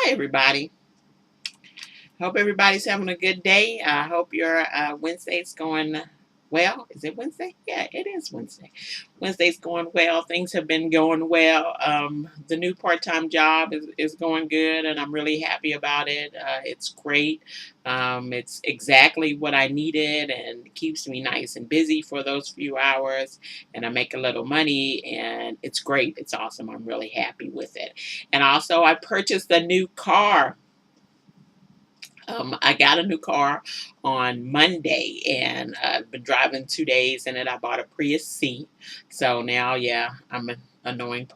Hi, everybody. Hope everybody's having a good day. I hope your Wednesday's going well. Is it Wednesday? Yeah, it is Wednesday. Wednesday's going well. Things have been going well. The new part-time job is going good, and I'm really happy about it. It's great. It's exactly what I needed, and keeps me nice and busy for those few hours. And I make a little money, and it's great. It's awesome. I'm really happy with it. And also, I purchased a new car. I got a new car on Monday, and I've been driving 2 days, and then I bought a Prius C. So now, yeah, I'm an annoying,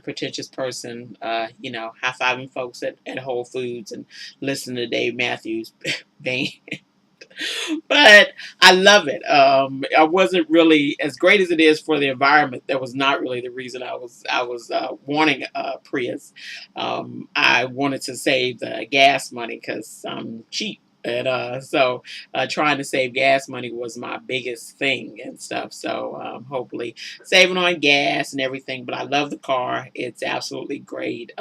pretentious person. High fiving folks at Whole Foods and listening to Dave Matthews Bang. But I love it. I wasn't really as great as it is for the environment. That was not really the reason I was wanting a Prius. I wanted to save the gas money because I'm cheap. And so trying to save gas money was my biggest thing and stuff. So hopefully saving on gas and everything. But I love the car. It's absolutely great.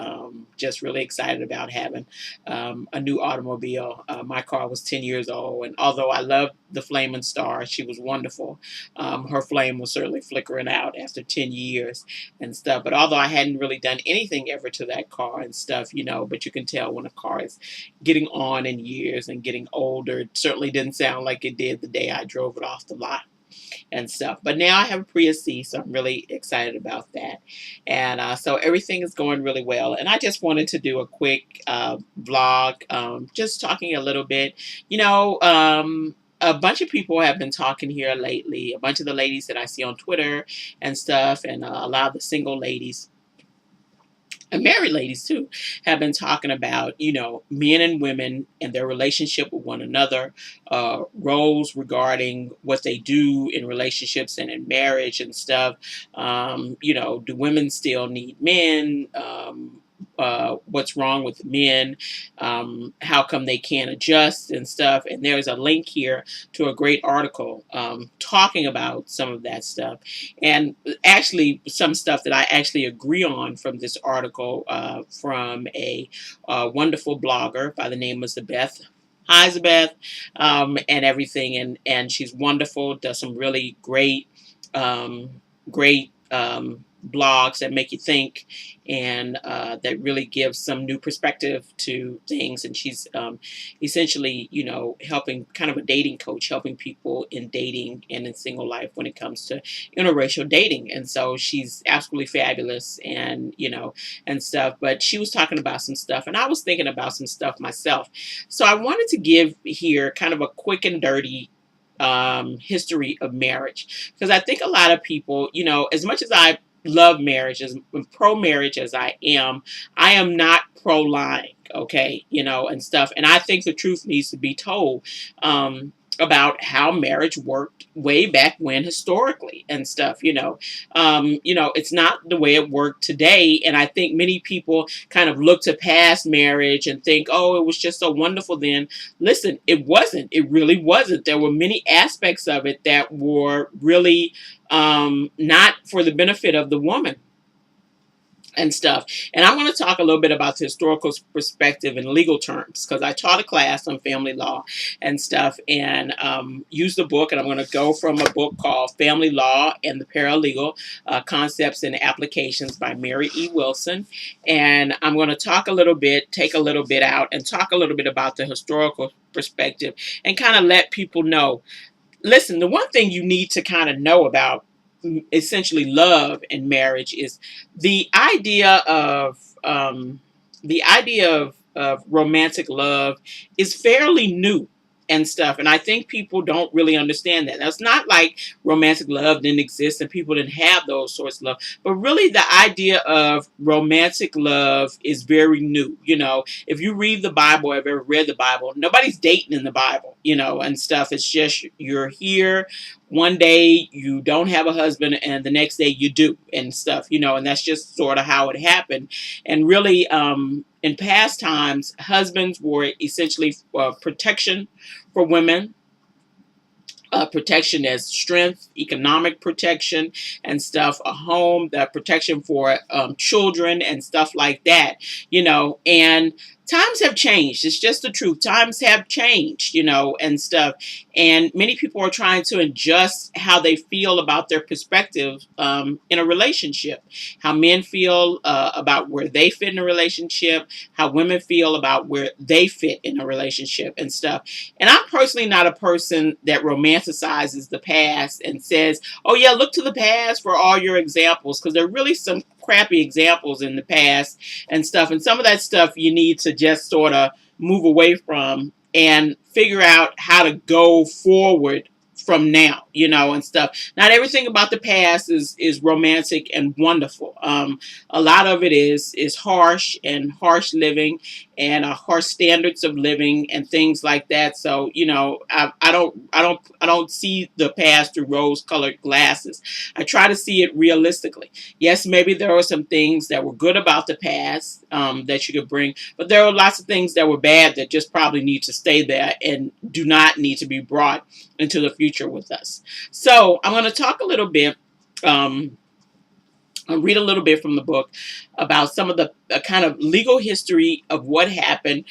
Just really excited about having a new automobile. My car was 10 years old, and although I loved the Flaming Star, she was wonderful. Her flame was certainly flickering out after 10 years and stuff. But although I hadn't really done anything ever to that car and stuff, but you can tell when a car is getting on in years and getting older. It certainly didn't sound like it did the day I drove it off the lot and stuff. But now I have a Prius C, so I'm really excited about that. And so everything is going really well. And I just wanted to do a quick vlog, just talking a little bit. A bunch of people have been talking here lately. A bunch of the ladies that I see on Twitter and stuff, and a lot of the single ladies and married ladies too, have been talking about, men and women and their relationship with one another, roles regarding what they do in relationships and in marriage and stuff. Do women still need men? What's wrong with men? How come they can't adjust and stuff? And there's a link here to a great article talking about some of that stuff. And actually some stuff that I actually agree on from this article from a wonderful blogger by the name of Zabeth. Hi, Zabeth, and everything. And she's wonderful, does some really great blogs that make you think and that really gives some new perspective to things. And she's essentially, helping, kind of a dating coach, helping people in dating and in single life when it comes to interracial dating. And so she's absolutely fabulous and stuff. But she was talking about some stuff, and I was thinking about some stuff myself. So I wanted to give here kind of a quick and dirty history of marriage, because I think a lot of people, as much as I love marriage, as pro marriage as I am not pro lying, okay, and stuff. And I think the truth needs to be told about how marriage worked way back when historically and stuff. It's not the way it worked today. And I think many people kind of look to past marriage and think, oh, it was just so wonderful then. Listen, it wasn't. It really wasn't. There were many aspects of it that were really not for the benefit of the woman and stuff. And I want to talk a little bit about the historical perspective in legal terms, because I taught a class on family law and stuff, and used the book. And I'm going to go from a book called Family Law and the Paralegal Concepts and Applications by Mary E. Wilson. And I'm going to talk a little bit, take a little bit out, and talk a little bit about the historical perspective and kind of let people know. Listen, the one thing you need to kind of know about essentially love and marriage is the idea of romantic love is fairly new and stuff. And I think people don't really understand that. That's not like romantic love didn't exist and people didn't have those sorts of love. But really the idea of romantic love is very new. If you read the Bible, I've ever read the Bible, nobody's dating in the Bible, and stuff. It's just you're here. One day you don't have a husband and the next day you do and stuff, and that's just sort of how it happened. And really, in past times, husbands were essentially protection for women protection as strength, economic protection and stuff, a home, the protection for children and stuff like that, and times have changed. It's just the truth. Times have changed, and stuff. And many people are trying to adjust how they feel about their perspective in a relationship, how men feel about where they fit in a relationship, how women feel about where they fit in a relationship and stuff. And I'm personally not a person that romanticizes the past and says, oh, yeah, look to the past for all your examples, because there are really some crappy examples in the past and stuff. And some of that stuff you need to just sort of move away from and figure out how to go forward from now, and stuff. Not everything about the past is romantic and wonderful. A lot of it is harsh and harsh living and harsh standards of living and things like that. So, I don't see the past through rose-colored glasses. I try to see it realistically. Yes, maybe there are some things that were good about the past that you could bring, but there are lots of things that were bad that just probably need to stay there and do not need to be brought into the future with us. So I'm going to talk a little bit, I'll read a little bit from the book about some of the kind of legal history of what happened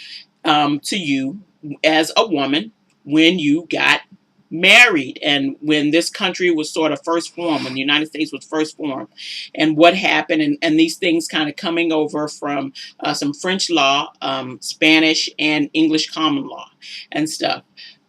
to you as a woman when you got married and when this country was sort of first formed, when the United States was first formed, and what happened, and these things kind of coming over from some French law, Spanish and English common law and stuff.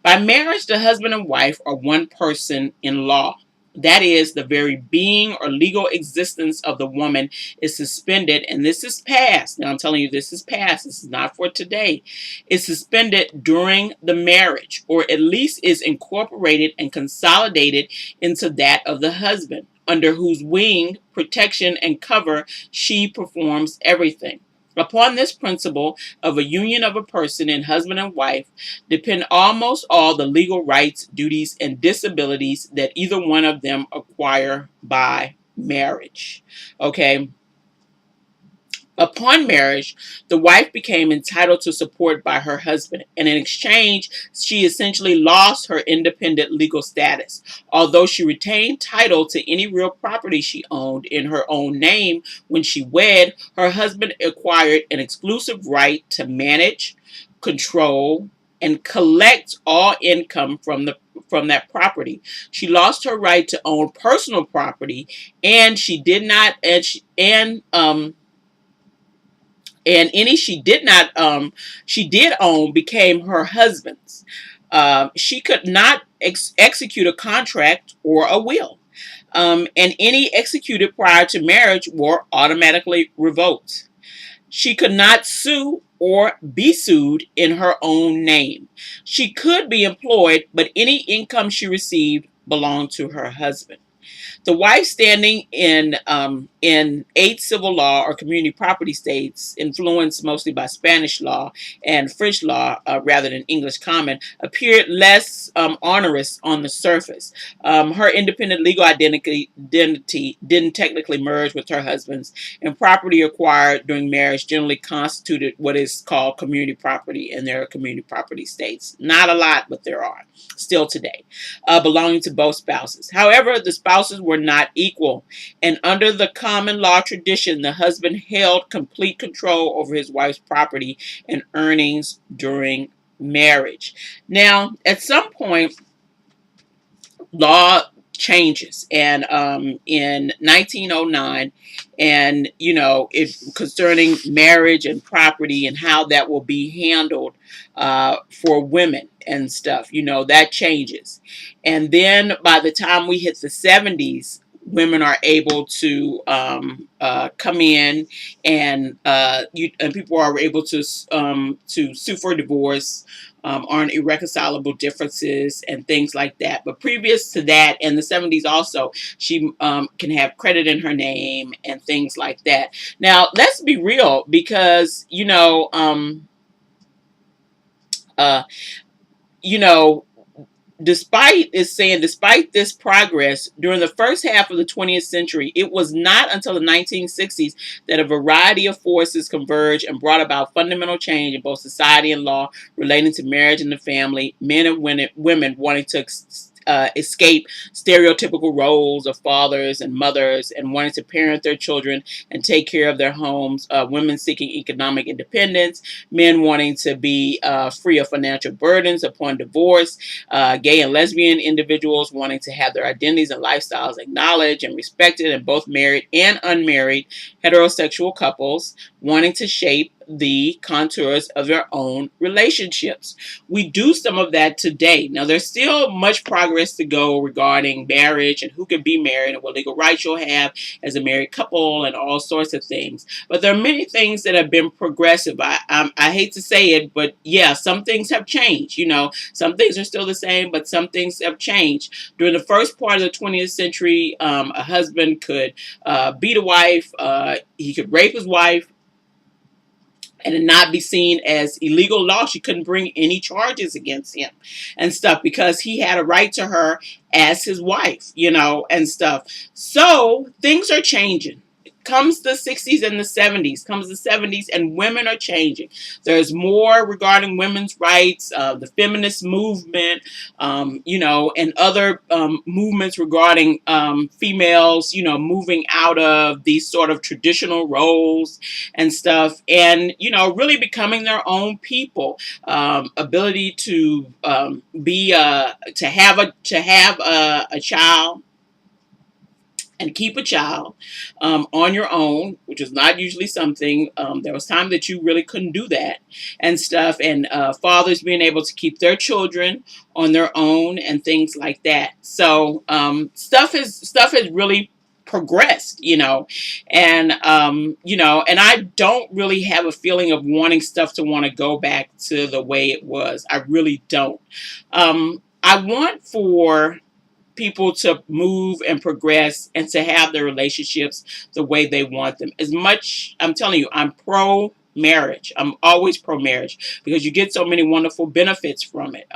By marriage, the husband and wife are one person in law. That is, the very being or legal existence of the woman is suspended, and this is past. Now I'm telling you, this is past. This is not for today. It's suspended during the marriage, or at least is incorporated and consolidated into that of the husband, under whose wing, protection, and cover she performs everything. Upon this principle of a union of a person in husband and wife depend almost all the legal rights, duties, and disabilities that either one of them acquire by marriage. Okay. Upon marriage, the wife became entitled to support by her husband, and in exchange, she essentially lost her independent legal status. Although she retained title to any real property she owned in her own name when she wed, her husband acquired an exclusive right to manage, control, and collect all income from that property. She lost her right to own personal property, and she did not, and any she did own became her husband's. She could not execute a contract or a will, and any executed prior to marriage were automatically revoked. She could not sue or be sued in her own name. She could be employed, but any income she received belonged to her husband. The wife standing in 8 civil law or community property states, influenced mostly by Spanish law and French law rather than English common, appeared less onerous on the surface. Her independent legal identity didn't technically merge with her husband's, and property acquired during marriage generally constituted what is called community property in their community property states. Not a lot, but there are still today, belonging to both spouses. However, the spouses were not equal, and under the common law tradition, the husband held complete control over his wife's property and earnings during marriage. Now, at some point, law changes, and in 1909, and concerning marriage and property and how that will be handled for women and stuff, that changes. And then by the time we hit the 70s, women are able to come in, and and people are able to sue for divorce on irreconcilable differences and things like that. But previous to that, in the 70s also, she can have credit in her name and things like that. Now, let's be real, because uh, you know, despite this progress during the first half of the 20th century, it was not until the 1960s that a variety of forces converged and brought about fundamental change in both society and law relating to marriage and the family, men and women wanting to escape stereotypical roles of fathers and mothers and wanting to parent their children and take care of their homes, women seeking economic independence, men wanting to be free of financial burdens upon divorce, gay and lesbian individuals wanting to have their identities and lifestyles acknowledged and respected, and both married and unmarried heterosexual couples wanting to shape the contours of their own relationships. We do some of that today. Now, there's still much progress to go regarding marriage and who can be married and what legal rights you'll have as a married couple and all sorts of things. But there are many things that have been progressive. I hate to say it, but yeah, some things have changed. You know, some things are still the same, but some things have changed. During the first part of the 20th century, a husband could beat a wife, he could rape his wife, and it not be seen as illegal law. She couldn't bring any charges against him and stuff because he had a right to her as his wife, you know, and stuff. So things are changing. Comes the 60s and the 70s, comes the 70s, and women are changing. There's more regarding women's rights, the feminist movement, you know, and other movements regarding females, you know, moving out of these sort of traditional roles and stuff, and you know, really becoming their own people. Ability to be to have a child and keep a child on your own, which is not usually something. There was time that you really couldn't do that and stuff, and fathers being able to keep their children on their own and things like that. So stuff has really progressed, you know, and you know, and I don't really have a feeling of wanting stuff to want to go back to the way it was. I really don't. I want for people to move and progress and to have their relationships the way they want them. As much, I'm telling you, I'm pro marriage. I'm always pro marriage because you get so many wonderful benefits from it.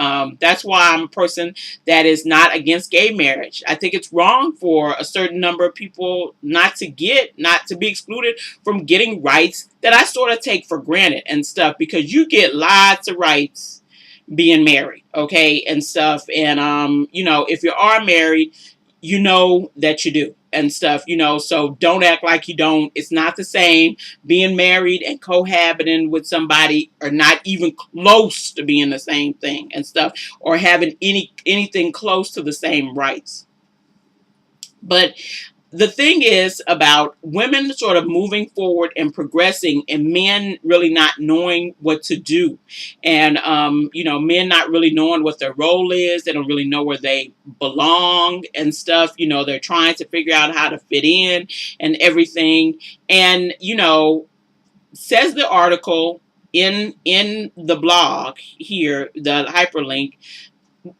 That's why I'm a person that is not against gay marriage. I think it's wrong for a certain number of people not to be excluded from getting rights that I sort of take for granted and stuff, because you get lots of rights being married, okay, and stuff. And you know, if you are married, you know that you do and stuff, you know, so don't act like you don't. It's not the same. Being married and cohabiting with somebody are not even close to being the same thing and stuff, or having anything close to the same rights. But the thing is about women sort of moving forward and progressing, and men really not knowing what to do, and you know, men not really knowing what their role is. They don't really know where they belong and stuff. You know, they're trying to figure out how to fit in and everything. And you know, says the article in the blog here, the hyperlink,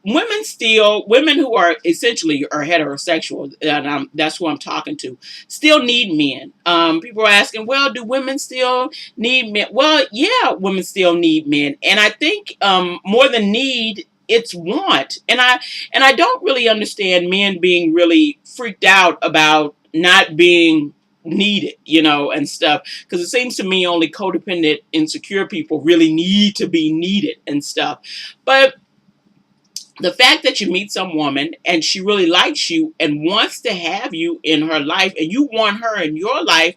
women who are essentially are heterosexual, and that's who I'm talking to, still need men. People are asking, well, do women still need men? Well, yeah, women still need men, and I think more than need, it's want. And I don't really understand men being really freaked out about not being needed, you know, and stuff, because it seems to me only codependent, insecure people really need to be needed and stuff. But the fact that you meet some woman and she really likes you and wants to have you in her life, and you want her in your life,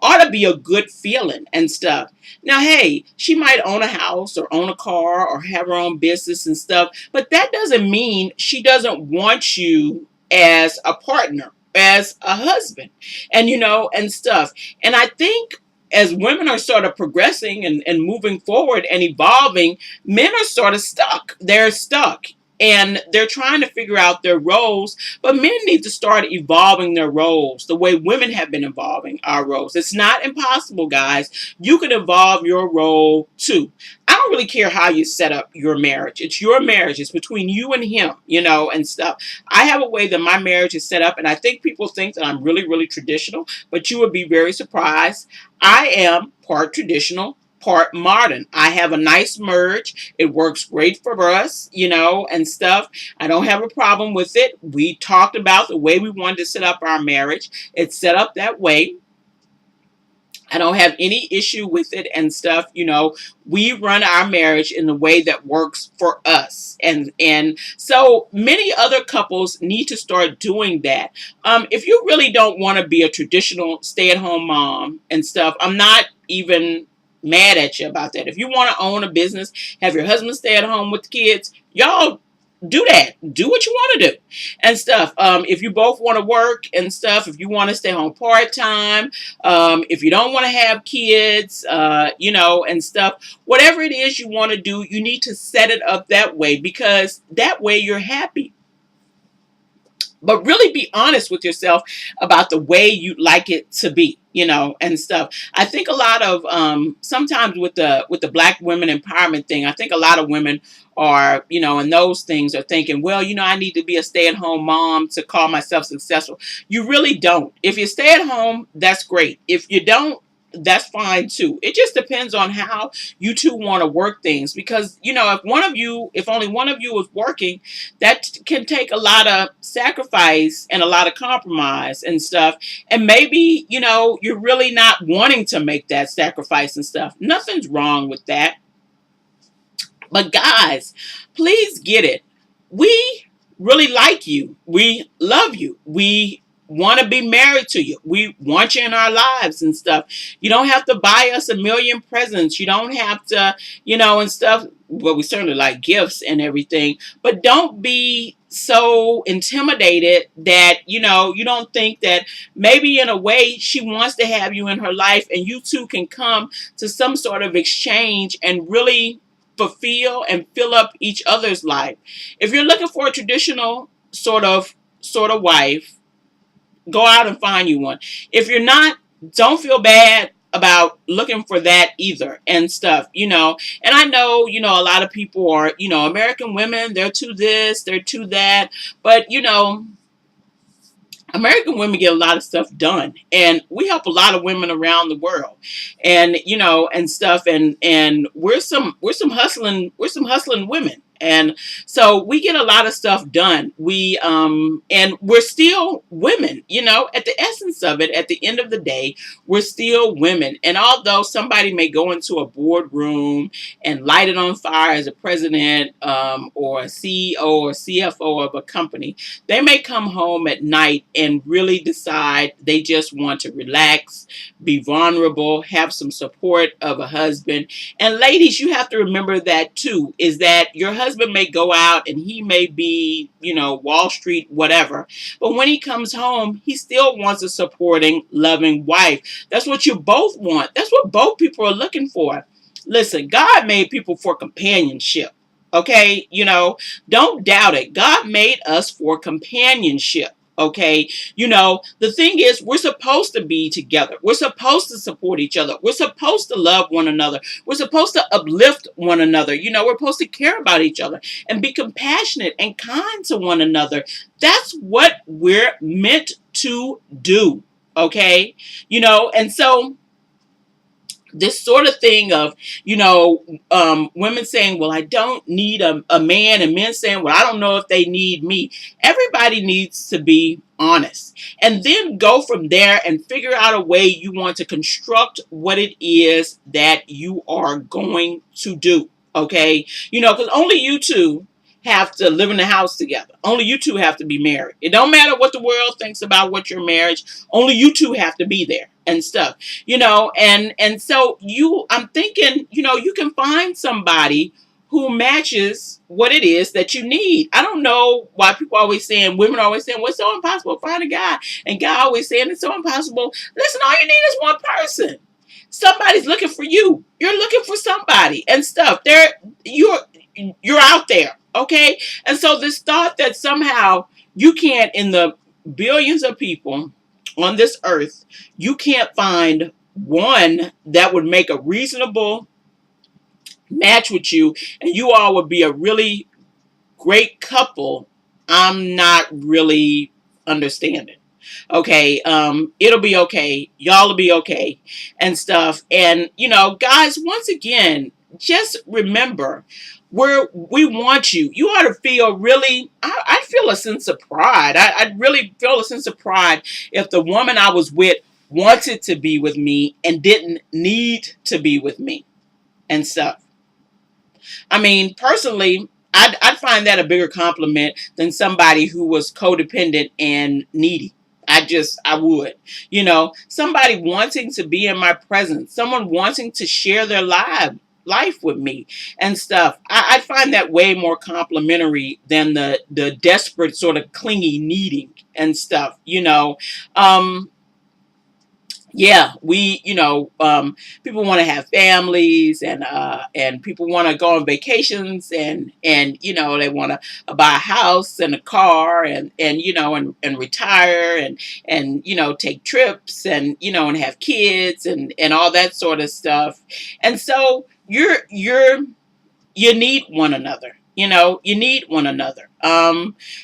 ought to be a good feeling and stuff. Now, hey, she might own a house or own a car or have her own business and stuff, but that doesn't mean she doesn't want you as a partner, as a husband, and you know, and stuff. And I think as women are sort of progressing and moving forward and evolving, men are sort of stuck. They're stuck. And they're trying to figure out their roles, but men need to start evolving their roles the way women have been evolving our roles. It's not impossible, guys. You can evolve your role too. I don't really care how you set up your marriage. It's your marriage. It's between you and him, you know, and stuff. I have a way that my marriage is set up, and I think people think that I'm really, really traditional, but you would be very surprised. I am part traditional, part modern. I have a nice merge. It works great for us, you know, and stuff. I don't have a problem with it. We talked about the way we wanted to set up our marriage. It's set up that way. I don't have any issue with it and stuff. We run our marriage in the way that works for us. And so many other couples need to start doing that. If you really don't want to be a traditional stay-at-home mom and stuff, I'm not even mad at you about that. If you want to own a business, have your husband stay at home with the kids, y'all do that. Do what you want to do and stuff. If you both want to work and stuff, if you want to stay home part-time, if you don't want to have kids, and stuff, whatever it is you want to do, you need to set it up that way, because that way you're happy. But really be honest with yourself about the way you like it to be, and stuff. I think a lot of sometimes with the Black women empowerment thing, I think a lot of women are, and those things are thinking, well, I need to be a stay-at-home mom to call myself successful. You really don't. If you stay at home, that's great. If you don't, that's fine too. It just depends on how you two want to work things, because if only one of you is working, that can take a lot of sacrifice and a lot of compromise and stuff. And maybe you're really not wanting to make that sacrifice and stuff. Nothing's wrong with that. But guys, please get it. We really like you. We love you. We want to be married to you. We want you in our lives and stuff. You don't have to buy us a million presents. You don't have to, and stuff. Well, we certainly like gifts and everything, but don't be so intimidated that, you don't think that maybe in a way she wants to have you in her life, and you two can come to some sort of exchange and really fulfill and fill up each other's life. If you're looking for a traditional sort of wife, go out and find you one. If you're not, don't feel bad about looking for that either and stuff. And I know, a lot of people are, American women, they're to this, they're to that. But, American women get a lot of stuff done, and we help a lot of women around the world, and and stuff, and we're some hustling women, and so we get a lot of stuff done. And we're still women, at the essence of it. At the end of the day, we're still women, and although somebody may go into a boardroom and light it on fire as a president, or a CEO or CFO of a company, they may come home at night and really decide they just want to relax, be vulnerable, have some support of a husband. And ladies, you have to remember that too, is that your husband may go out and he may be, Wall Street, whatever. But when he comes home, he still wants a supporting, loving wife. That's what you both want. That's what both people are looking for. Listen, God made people for companionship. Okay, don't doubt it. God made us for companionship. Okay, the thing is, we're supposed to be together. We're supposed to support each other. We're supposed to love one another. We're supposed to uplift one another. We're supposed to care about each other and be compassionate and kind to one another. That's what we're meant to do. Okay, and so this sort of thing of, women saying, well, I don't need a man, and men saying, well, I don't know if they need me. Everybody needs to be honest, and then go from there and figure out a way you want to construct what it is that you are going to do. Okay. Because only you two have to live in the house together. Only you two have to be married. It don't matter what the world thinks about what your marriage. Only you two have to be there and stuff, and so I'm thinking, you can find somebody who matches what it is that you need. I don't know why people are always saying, women are always saying, well, it's so impossible to find a guy, and guy always saying it's so impossible. Listen, all you need is one person. Somebody's looking for you. You're looking for somebody and stuff. You're out there. Okay. And so this thought that somehow you can't, in the billions of people on this earth, you can't find one that would make a reasonable match with you, and you all would be a really great couple, I'm not really understanding. Okay, it'll be okay. Y'all will be okay and stuff. And guys, once again, just remember, we want you. You ought to feel really, I'd feel a sense of pride. I'd really feel a sense of pride if the woman I was with wanted to be with me and didn't need to be with me and stuff. I mean, personally, I'd find that a bigger compliment than somebody who was codependent and needy. I would, somebody wanting to be in my presence, someone wanting to share their life with me and stuff. I'd find that way more complimentary than the desperate sort of clingy needing and stuff. Um, yeah, people want to have families, and people want to go on vacations, and they want to buy a house and a car, and retire, and take trips, and have kids, and all that sort of stuff. And so you need one another. You need one another.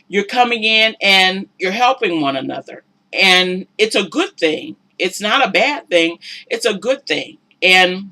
You're coming in and you're helping one another. And it's a good thing. It's not a bad thing. It's a good thing. And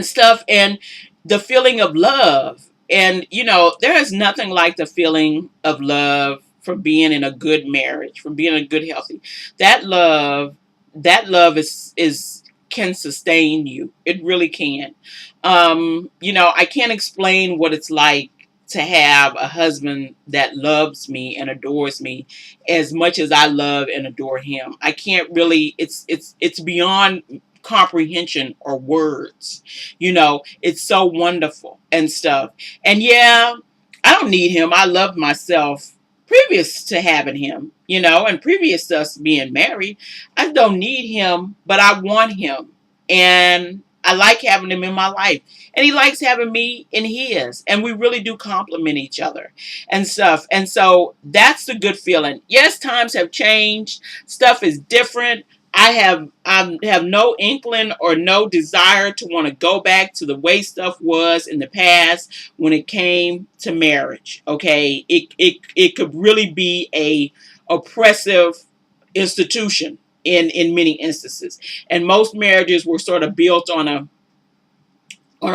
stuff. And the feeling of love. And, there is nothing like the feeling of love from being in a good marriage, from being a good, healthy. That love, that love is can sustain you. It really can. I can't explain what it's like to have a husband that loves me and adores me as much as I love and adore him. I can't really. It's beyond comprehension or words. It's so wonderful and stuff. And yeah, I don't need him. I love myself previous to having him, and previous to us being married. I don't need him, but I want him. And I like having him in my life. And he likes having me in his. And we really do complement each other and stuff. And so that's the good feeling. Yes, times have changed. Stuff is different. I have no inkling or no desire to want to go back to the way stuff was in the past when it came to marriage. Okay, it could really be a oppressive institution in many instances, and most marriages were sort of built on a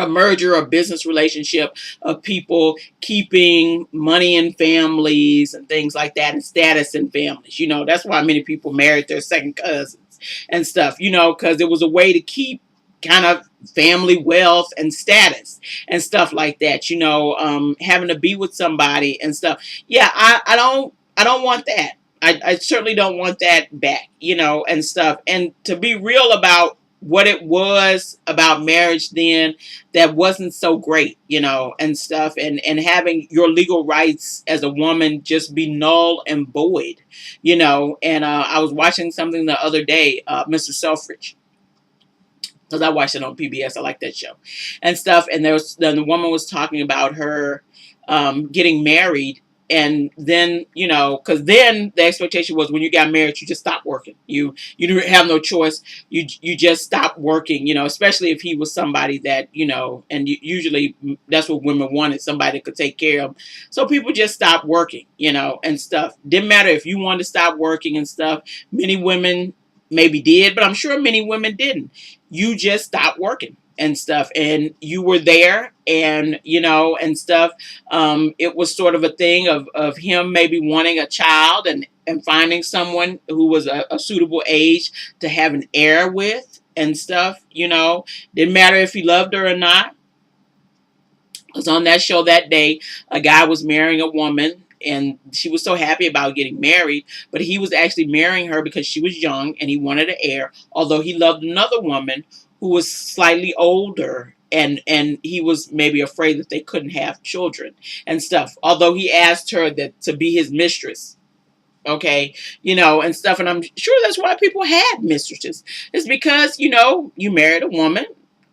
merger or business relationship of people keeping money in families and things like that, and status in families. That's why many people married their second cousins and stuff, because it was a way to keep kind of family wealth and status and stuff like that, having to be with somebody and stuff. Yeah, I don't want that. I certainly don't want that back, and stuff. And to be real about what it was about marriage then, that wasn't so great, and stuff, and having your legal rights as a woman just be null and void, and I was watching something the other day, Mr. Selfridge, because I watched it on PBS. I like that show and stuff. And then the woman was talking about her getting married. And then, because then the expectation was when you got married, you just stopped working. You didn't have no choice. You just stopped working, especially if he was somebody that, and usually that's what women wanted, somebody that could take care of them. So people just stopped working, and stuff. Didn't matter if you wanted to stop working and stuff. Many women maybe did, but I'm sure many women didn't. You just stopped working and stuff, and you were there, and and stuff. It was sort of a thing of him maybe wanting a child, and finding someone who was a suitable age to have an heir with and stuff. Didn't matter if he loved her or not. Because on that show that day, a guy was marrying a woman, and she was so happy about getting married, but he was actually marrying her because she was young and he wanted an heir, although he loved another woman who was slightly older, and he was maybe afraid that they couldn't have children and stuff, although he asked her that to be his mistress. Okay, and stuff. And I'm sure that's why people had mistresses. It's because, you married a woman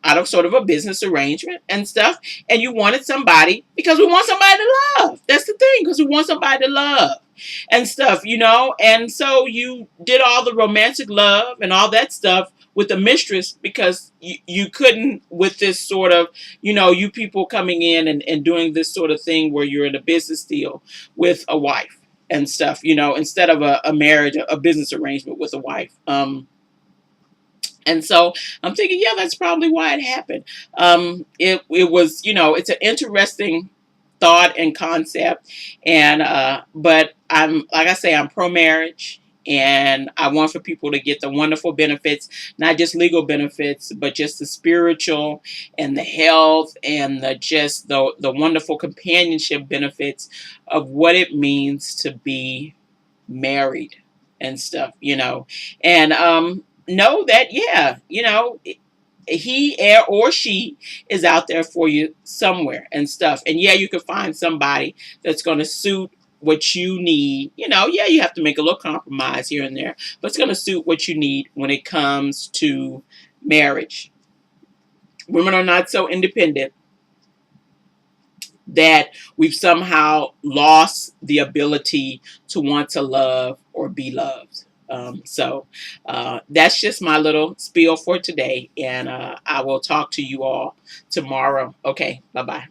out of sort of a business arrangement and stuff, and you wanted somebody because we want somebody to love. That's the thing, because we want somebody to love and stuff, and so you did all the romantic love and all that stuff with the mistress because you couldn't with this sort of, you people coming in and doing this sort of thing where you're in a business deal with a wife and stuff, instead of a marriage, a business arrangement with a wife. And so I'm thinking, yeah, that's probably why it happened. It was, it's an interesting thought and concept, and but I'm, like I say, I'm pro marriage, And I want for people to get the wonderful benefits, not just legal benefits, but just the spiritual and the health and the wonderful companionship benefits of what it means to be married and stuff, and know that, yeah, he or she is out there for you somewhere and stuff. And yeah, you can find somebody that's going to suit what you need. Yeah, you have to make a little compromise here and there, but it's going to suit what you need when it comes to marriage. Women are not so independent that we've somehow lost the ability to want to love or be loved. So that's just my little spiel for today. And I will talk to you all tomorrow. Okay, bye bye.